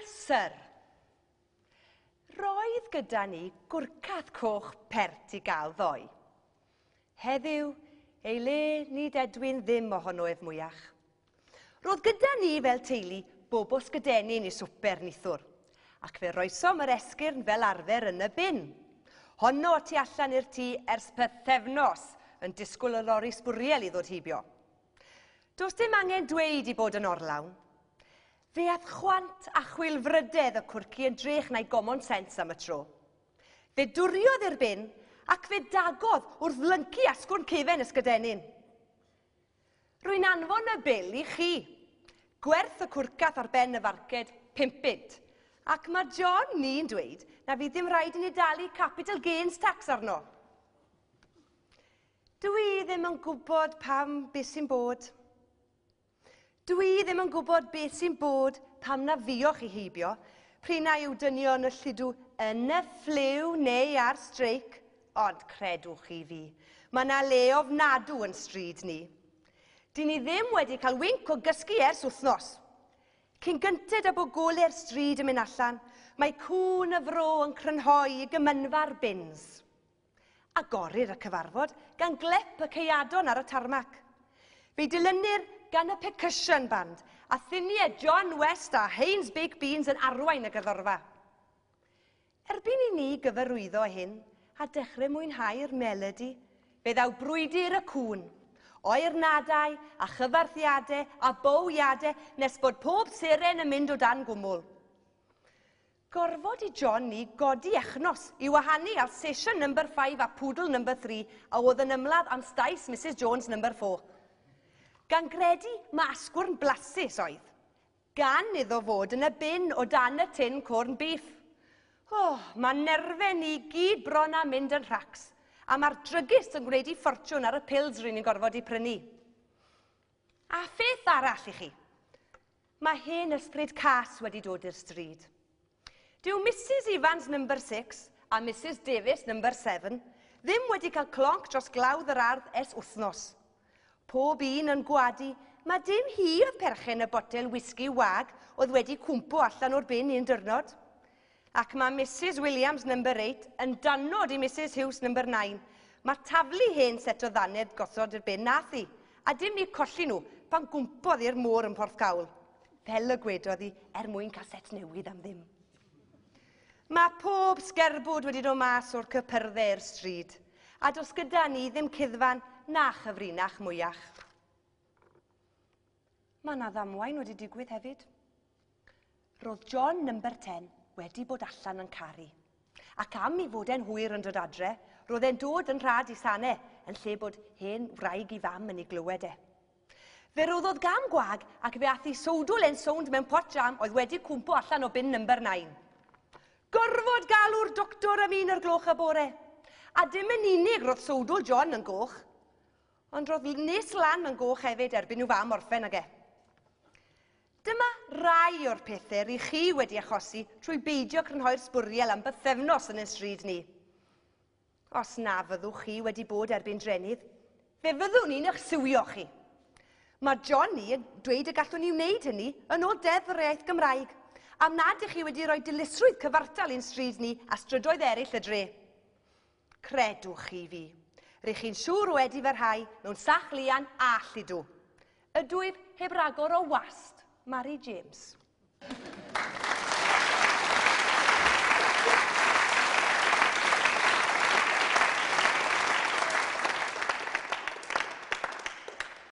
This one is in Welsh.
Syr. Roedd gyda ni gwrcath coch pert i gael ddoe. Heddiw, ei le nid edwyn ddim ohono ef mwyach. Roedd gyda ni fel teulu bobos gydennin i swper nithwr, ac fe roesom yr esgyrn fel arfer yn y bin. Honno tu allan i'r tŷ ers pythefnos yn disgwyl y lori sbwriel i ddod hibio. Does dim angen dweud i bod yn orlawn. Fe ath chwant a chwilfrydedd y cwrci yn drech na'i common sense am y tro. Fe dwriodd i'r bin ac fe dagodd wrth lyncu asgwrn cefen ysgydennin. Rwy'n anfon y bil i chi. Gwerth y cwrcath ar ben y farced 5 punt, ac mae John ni'n dweud na fi ddim rhaid i ni dalu capital gains tax arno. Dwi ddim yn gwybod pam beth sy'n bod. Dwi ddim yn gwybod beth sy'n bod pam na fioch i heibio, pryd na yw dynion y lludw yn y ffliw neu ar streic, ond credwch chi fi, mae yna le ofnadw yn stryd ni. Dyn ni ddim wedi cael winc o gysgu ers wythnos. Cyn gynted a bod gole'r stryd yn mynd allan, mae cwn y fro yn crynhoi i gymynfa'r bins. Agorir y cyfarfod gan glep y ceiadon ar y tarmac. Fe dilynir gan y percussion band a lluniau John West a Haynes Baked Beans yn arwain y gyddorfa. Erbyn i ni gyfarwyddo hyn a dechrau mwynhau'r melodi, fe ddaw brwydir y cwn, oer nadau a chyfarthiadau a bowiadau nes bod pob seren yn mynd o dan gwmwl. Gorfod i John ni godi echnos i wahanu ar session number 5 a poodle number 3 a oedd yn ymladd am stais Mrs Jones number 4. Gan gredu mae asgwrn blasus oedd. Gan iddo fod yn y bin o dan y tin corn beef. Mae nerfen ni gyd bron a mynd yn rhacs, a mae'r drygys yn gwneud i ffortiwn ar y pils rydyn ni'n gorfod i prynu. A pheth arall i chi. Mae hen ysbryd cas wedi dod i'r stryd. Dyw Mrs Evans number 6 a Mrs Davis number 7 ddim wedi cael clonc dros glawdd yr ardd ers wythnos. Pob un yn gwadu, mae dim hi oedd perchen y botel whisky wag oedd wedi cwmpo allan o'r bin un dyrnod. Ac mae Mrs Williams number 8 yn danod i Mrs Hughes number 9. Mae taflu hen set o ddannedd gosod i'r bin nath hi, a dim i colli nhw pan gwmpodd i'r môr yn Porthcawl. Fel y gwedodd hi mwyn cael set newydd am ddim. Mae pob sgerbwd wedi dod mas o'r cypyrddau'r stryd, a dos gyda ni ddim cyddfan na chyfrinach mwyach. Mae yna ddamwain wedi digwydd hefyd. Roedd John number 10 wedi bod allan yn caru, ac am i fod e'n hwyr yn dod adre, roedd e'n dod yn rhad i sanau, yn lle bod hen wraig i fam yn ei glywed e. Fe roddodd gam gwag ac fe ath i sowdwl e'n sownd mewn pot jam oedd wedi cwmpo allan o bin number 9. Gorfod galw'r doctor am 1 o'r gloch y bore. A dim yn unig roedd sowdwl John yn goch, ond roedd nes lan yn goch hefyd erbyn nhw fam orffen ag e. Dyma rai o'r pethau i chi wedi achosi trwy beidio crynhoi'r sbwriel am bythefnos yn y stryd ni. Os na fyddwch chi wedi bod erbyn drenydd, fe fyddwn ni'n eich siwio chi. Mae John ni yn dweud y gallwn ni wneud hynny yn ôl deddf yr iaith Gymraeg, am nad ych chi wedi rhoi dilisrwydd cyfartal i'n stryd ni a strydoedd eraill y dre. Credwch chi fi, rydych chi'n siŵr wedi ferhau mewn sach lian a lludw. Ydwyf heb ragor o wast, Mary James.